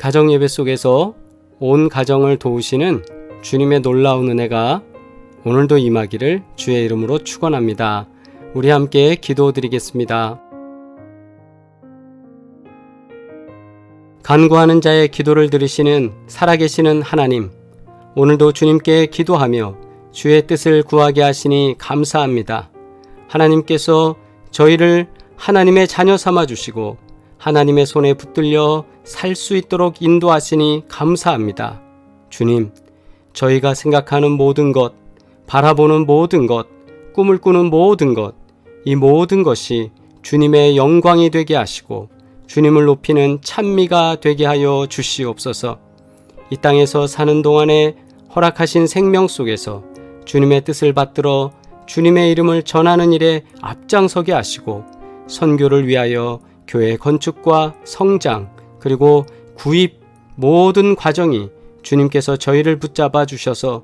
가정 예배 속에서 온 가정을 도우시는 주님의 놀라운 은혜가 오늘도 임하기를 주의 이름으로 축원합니다. 우리 함께 기도드리겠습니다. 간구하는 자의 기도를 들으시는 살아계시는 하나님, 오늘도 주님께 기도하며 주의 뜻을 구하게 하시니 감사합니다. 하나님께서 저희를 하나님의 자녀 삼아 주시고 하나님의 손에 붙들려 살 수 있도록 인도하시니 감사합니다. 주님, 저희가 생각하는 모든 것, 바라보는 모든 것, 꿈을 꾸는 모든 것, 이 모든 것이 주님의 영광이 되게 하시고 주님을 높이는 찬미가 되게 하여 주시옵소서. 이 땅에서 사는 동안에 허락하신 생명 속에서 주님의 뜻을 받들어 주님의 이름을 전하는 일에 앞장서게 하시고 선교를 위하여 교회 건축과 성장 그리고 구입 모든 과정이 주님께서 저희를 붙잡아 주셔서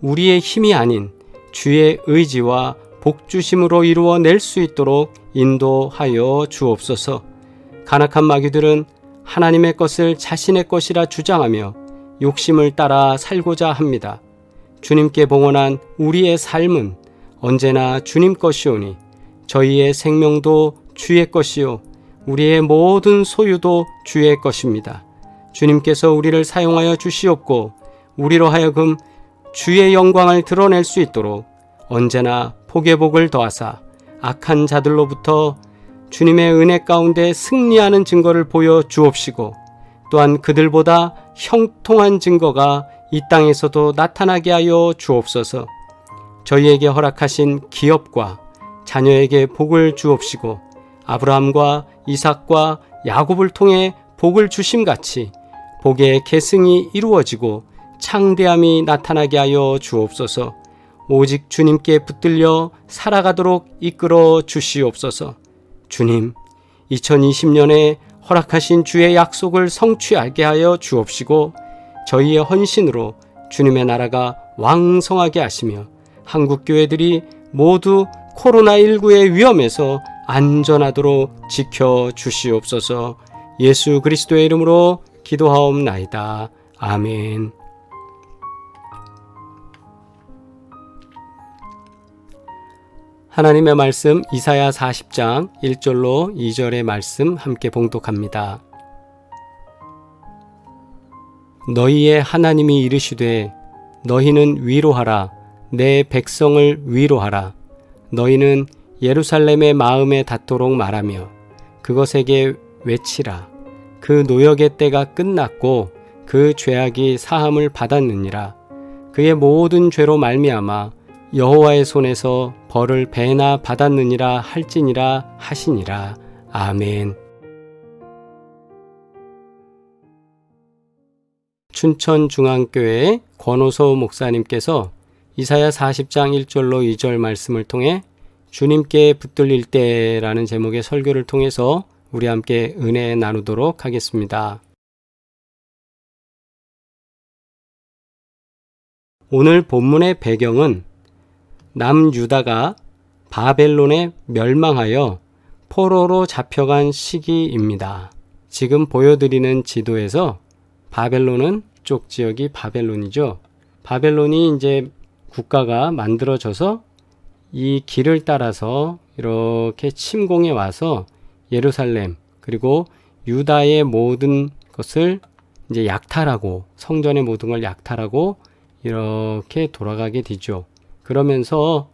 우리의 힘이 아닌 주의 의지와 복주심으로 이루어낼 수 있도록 인도하여 주옵소서. 간악한 마귀들은 하나님의 것을 자신의 것이라 주장하며 욕심을 따라 살고자 합니다. 주님께 봉헌한 우리의 삶은 언제나 주님 것이오니 저희의 생명도 주의 것이요 우리의 모든 소유도 주의 것입니다. 주님께서 우리를 사용하여 주시옵고 우리로 하여금 주의 영광을 드러낼 수 있도록 언제나 복의 복을 더하사 악한 자들로부터 주님의 은혜 가운데 승리하는 증거를 보여 주옵시고 또한 그들보다 형통한 증거가 이 땅에서도 나타나게 하여 주옵소서. 저희에게 허락하신 기업과 자녀에게 복을 주옵시고 아브라함과 이삭과 야곱을 통해 복을 주심같이 복의 계승이 이루어지고 창대함이 나타나게 하여 주옵소서. 오직 주님께 붙들려 살아가도록 이끌어 주시옵소서. 주님, 2020년에 허락하신 주의 약속을 성취하게 하여 주옵시고 저희의 헌신으로 주님의 나라가 왕성하게 하시며 한국 교회들이 모두 코로나19의 위험에서 안전하도록 지켜 주시옵소서. 예수 그리스도의 이름으로 기도하옵나이다. 아멘. 하나님의 말씀 이사야 40장 1절로 2절의 말씀 함께 봉독합니다. 너희의 하나님이 이르시되 너희는 위로하라. 내 백성을 위로하라. 너희는 예루살렘의 마음에 닿도록 말하며 그것에게 외치라. 그 노역의 때가 끝났고 그 죄악이 사함을 받았느니라. 그의 모든 죄로 말미암아 여호와의 손에서 벌을 배나 받았느니라 할지니라 하시니라. 아멘. 춘천중앙교회 권호서 목사님께서 이사야 40장 1절로 2절 말씀을 통해 주님께 붙들릴 때라는 제목의 설교를 통해서 우리 함께 은혜 나누도록 하겠습니다. 오늘 본문의 배경은 남유다가 바벨론에 멸망하여 포로로 잡혀간 시기입니다. 지금 보여드리는 지도에서 바벨론은 쪽 지역이 바벨론이죠. 바벨론이 이제 국가가 만들어져서 이 길을 따라서 이렇게 침공해 와서 예루살렘 그리고 유다의 모든 것을 이제 약탈하고 성전의 모든 걸 약탈하고 이렇게 돌아가게 되죠. 그러면서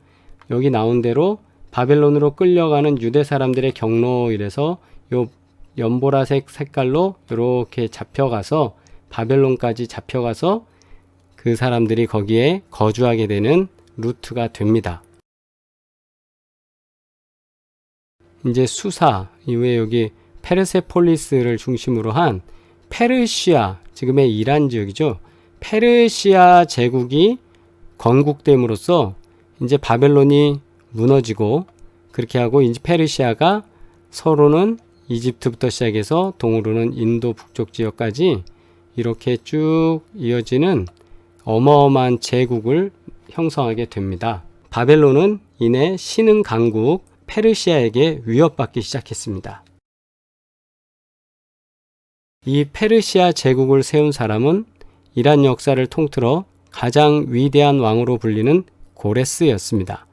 여기 나온 대로 바벨론으로 끌려가는 유대 사람들의 경로 이래서 요 연보라색 색깔로 이렇게 잡혀가서 바벨론까지 잡혀가서 그 사람들이 거기에 거주하게 되는 루트가 됩니다. 이제 수사 이후에 여기 페르세폴리스를 중심으로 한 페르시아, 지금의 이란 지역이죠. 페르시아 제국이 건국됨으로써 이제 바벨론이 무너지고 그렇게 하고 이제 페르시아가 서로는 이집트부터 시작해서 동으로는 인도 북쪽 지역까지 이렇게 쭉 이어지는 어마어마한 제국을 형성하게 됩니다. 바벨론은 이내 신흥 강국 페르시아에게 위협받기 시작했습니다. 이 페르시아 제국을 세운 사람은 이란 역사를 통틀어 가장 위대한 왕으로 불리는 고레스였습니다.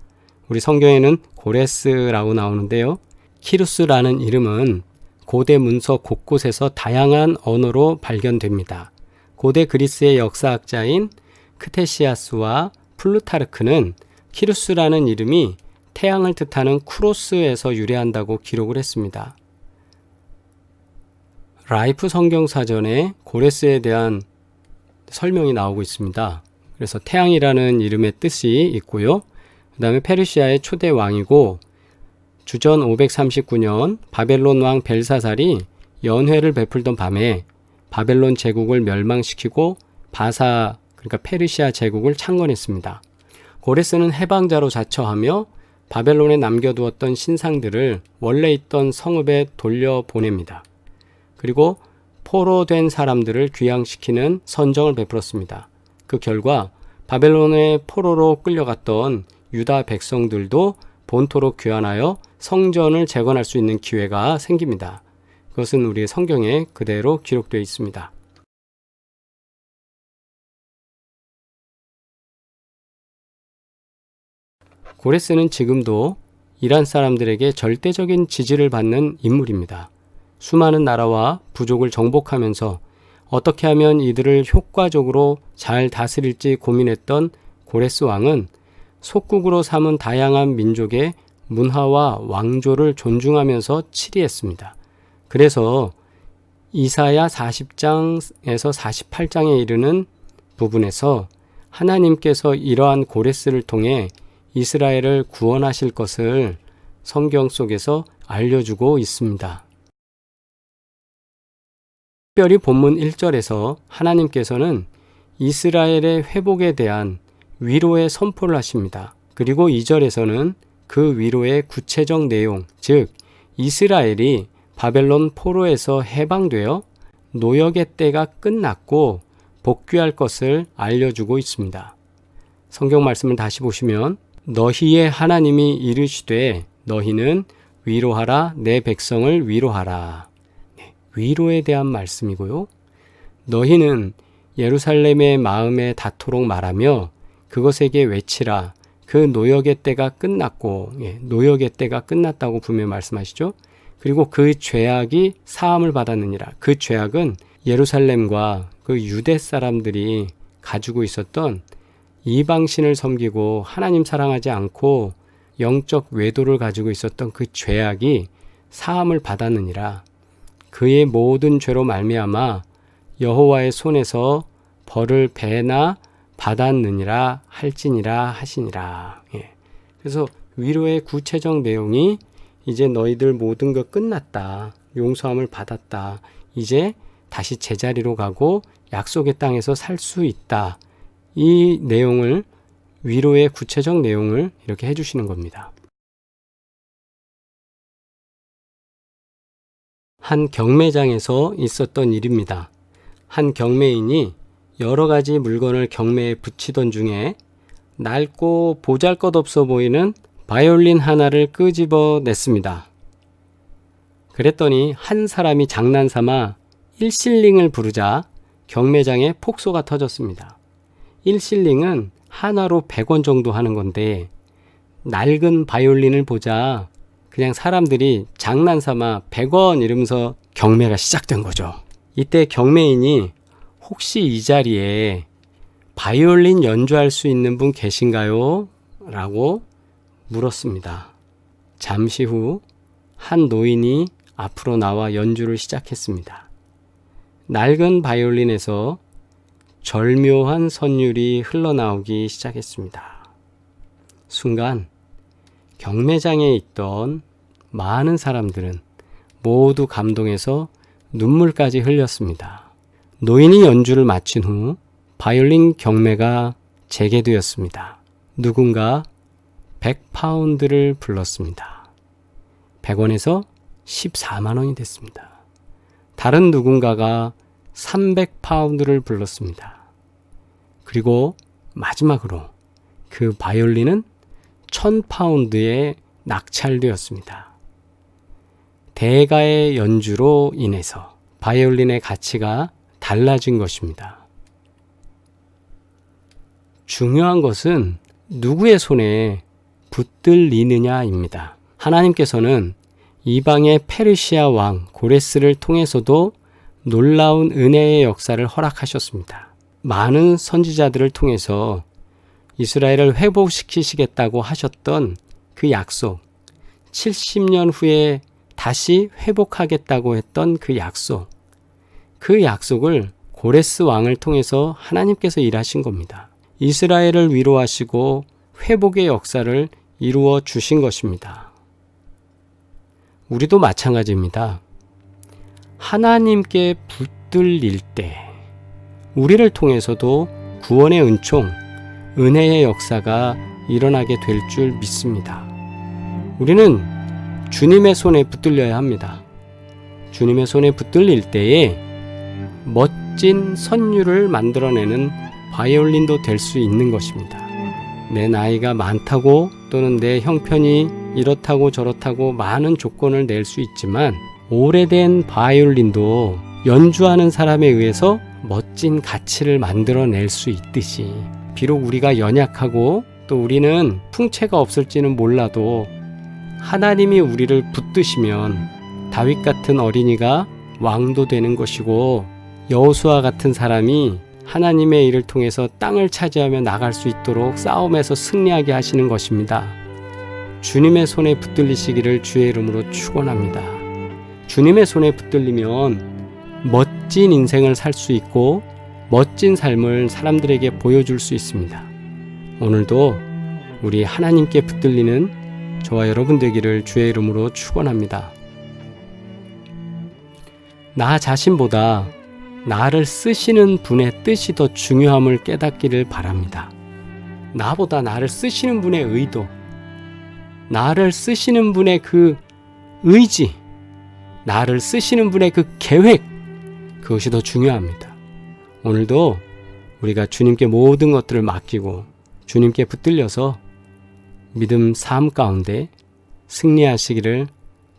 우리 성경에는 고레스라고 나오는데요. 키루스라는 이름은 고대 문서 곳곳에서 다양한 언어로 발견됩니다. 고대 그리스의 역사학자인 크테시아스와 플루타르크는 키루스라는 이름이 태양을 뜻하는 쿠로스에서 유래한다고 기록을 했습니다. 라이프 성경사전에 고레스에 대한 설명이 나오고 있습니다. 그래서 태양이라는 이름의 뜻이 있고요. 그 다음에 페르시아의 초대 왕이고 주전 539년 바벨론 왕 벨사살이 연회를 베풀던 밤에 바벨론 제국을 멸망시키고 바사, 그러니까 페르시아 제국을 창건했습니다. 고레스는 해방자로 자처하며 바벨론에 남겨두었던 신상들을 원래 있던 성읍에 돌려보냅니다. 그리고 포로된 사람들을 귀향시키는 선정을 베풀었습니다. 그 결과 바벨론의 포로로 끌려갔던 유다 백성들도 본토로 귀환하여 성전을 재건할 수 있는 기회가 생깁니다. 그것은 우리의 성경에 그대로 기록되어 있습니다. 고레스는 지금도 이란 사람들에게 절대적인 지지를 받는 인물입니다. 수많은 나라와 부족을 정복하면서 어떻게 하면 이들을 효과적으로 잘 다스릴지 고민했던 고레스 왕은 속국으로 삼은 다양한 민족의 문화와 왕조를 존중하면서 치리했습니다. 그래서 이사야 40장에서 48장에 이르는 부분에서 하나님께서 이러한 고레스를 통해 이스라엘을 구원하실 것을 성경 속에서 알려주고 있습니다. 특별히 본문 1절에서 하나님께서는 이스라엘의 회복에 대한 위로의 선포를 하십니다. 그리고 2절에서는 그 위로의 구체적 내용, 즉 이스라엘이 바벨론 포로에서 해방되어 노역의 때가 끝났고 복귀할 것을 알려주고 있습니다. 성경 말씀을 다시 보시면 너희의 하나님이 이르시되 너희는 위로하라 내 백성을 위로하라. 위로에 대한 말씀이고요. 너희는 예루살렘의 마음에 닿도록 말하며 그것에게 외치라. 그 노역의 때가 끝났고, 노역의 때가 끝났다고 분명히 말씀하시죠. 그리고 그 죄악이 사함을 받았느니라. 그 죄악은 예루살렘과 그 유대 사람들이 가지고 있었던 이방신을 섬기고 하나님 사랑하지 않고 영적 외도를 가지고 있었던 그 죄악이 사함을 받았느니라. 그의 모든 죄로 말미암아 여호와의 손에서 벌을 배나 받았느니라 할지니라 하시니라. 그래서 위로의 구체적 내용이 이제 너희들 모든 것 끝났다. 용서함을 받았다. 이제 다시 제자리로 가고 약속의 땅에서 살 수 있다. 이 내용을, 위로의 구체적 내용을 이렇게 해주시는 겁니다. 한 경매장에서 있었던 일입니다. 한 경매인이 여러 가지 물건을 경매에 붙이던 중에 낡고 보잘것없어 보이는 바이올린 하나를 끄집어 냈습니다. 그랬더니 한 사람이 장난삼아 1실링을 부르자 경매장에 폭소가 터졌습니다. 1실링은 하나로 100원 정도 하는 건데 낡은 바이올린을 보자 그냥 사람들이 장난삼아 100원 이러면서 경매가 시작된 거죠. 이때 경매인이 혹시 이 자리에 바이올린 연주할 수 있는 분 계신가요? 라고 물었습니다. 잠시 후 한 노인이 앞으로 나와 연주를 시작했습니다. 낡은 바이올린에서 절묘한 선율이 흘러나오기 시작했습니다. 순간 경매장에 있던 많은 사람들은 모두 감동해서 눈물까지 흘렸습니다. 노인이 연주를 마친 후 바이올린 경매가 재개되었습니다. 누군가 100파운드를 불렀습니다. 100원에서 14만 원이 됐습니다. 다른 누군가가 300파운드를 불렀습니다. 그리고 마지막으로 그 바이올린은 1000파운드에 낙찰되었습니다. 대가의 연주로 인해서 바이올린의 가치가 달라진 것입니다. 중요한 것은 누구의 손에 붙들리느냐입니다. 하나님께서는 이방의 페르시아 왕 고레스를 통해서도 놀라운 은혜의 역사를 허락하셨습니다. 많은 선지자들을 통해서 이스라엘을 회복시키시겠다고 하셨던 그 약속, 70년 후에 다시 회복하겠다고 했던 그 약속을 고레스 왕을 통해서 하나님께서 일하신 겁니다. 이스라엘을 위로하시고 회복의 역사를 이루어 주신 것입니다. 우리도 마찬가지입니다. 하나님께 붙들릴 때 우리를 통해서도 구원의 은총, 은혜의 역사가 일어나게 될 줄 믿습니다. 우리는 주님의 손에 붙들려야 합니다. 주님의 손에 붙들릴 때에 멋진 선율을 만들어내는 바이올린도 될 수 있는 것입니다. 내 나이가 많다고 또는 내 형편이 이렇다고 저렇다고 많은 조건을 낼 수 있지만 오래된 바이올린도 연주하는 사람에 의해서 멋진 가치를 만들어낼 수 있듯이 비록 우리가 연약하고 또 우리는 풍채가 없을지는 몰라도 하나님이 우리를 붙드시면 다윗 같은 어린이가 왕도 되는 것이고 여호수아 같은 사람이 하나님의 일을 통해서 땅을 차지하며 나갈 수 있도록 싸움에서 승리하게 하시는 것입니다. 주님의 손에 붙들리시기를 주의 이름으로 축원합니다. 주님의 손에 붙들리면 멋진 인생을 살 수 있고 멋진 삶을 사람들에게 보여줄 수 있습니다. 오늘도 우리 하나님께 붙들리는 저와 여러분 되기를 주의 이름으로 축원합니다. 나 자신보다 나를 쓰시는 분의 뜻이 더 중요함을 깨닫기를 바랍니다. 나보다 나를 쓰시는 분의 의도, 나를 쓰시는 분의 그 의지, 나를 쓰시는 분의 그 계획, 그것이 더 중요합니다. 오늘도 우리가 주님께 모든 것들을 맡기고 주님께 붙들려서 믿음 삶 가운데 승리하시기를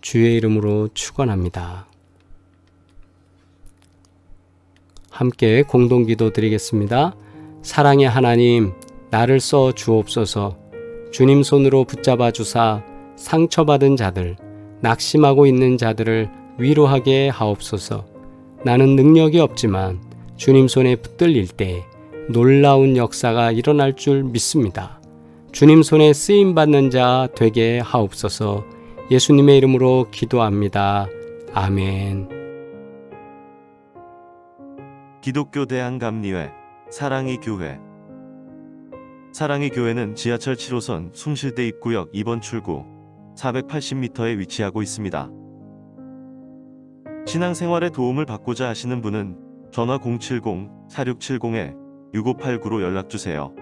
주의 이름으로 축원합니다. 함께 공동기도 드리겠습니다. 사랑의 하나님, 나를 써 주옵소서. 주님 손으로 붙잡아 주사 상처받은 자들, 낙심하고 있는 자들을 위로하게 하옵소서. 나는 능력이 없지만 주님 손에 붙들릴 때 놀라운 역사가 일어날 줄 믿습니다. 주님 손에 쓰임받는 자 되게 하옵소서. 예수님의 이름으로 기도합니다. 아멘. 기독교 대한감리회 사랑의 교회. 사랑의 교회는 지하철 7호선 숭실대 입구역 2번 출구 480m에 위치하고 있습니다. 신앙생활에 도움을 받고자 하시는 분은 전화 070-4670-6589로 연락주세요.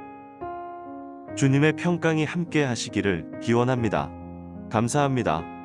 주님의 평강이 함께 하시기를 기원합니다. 감사합니다.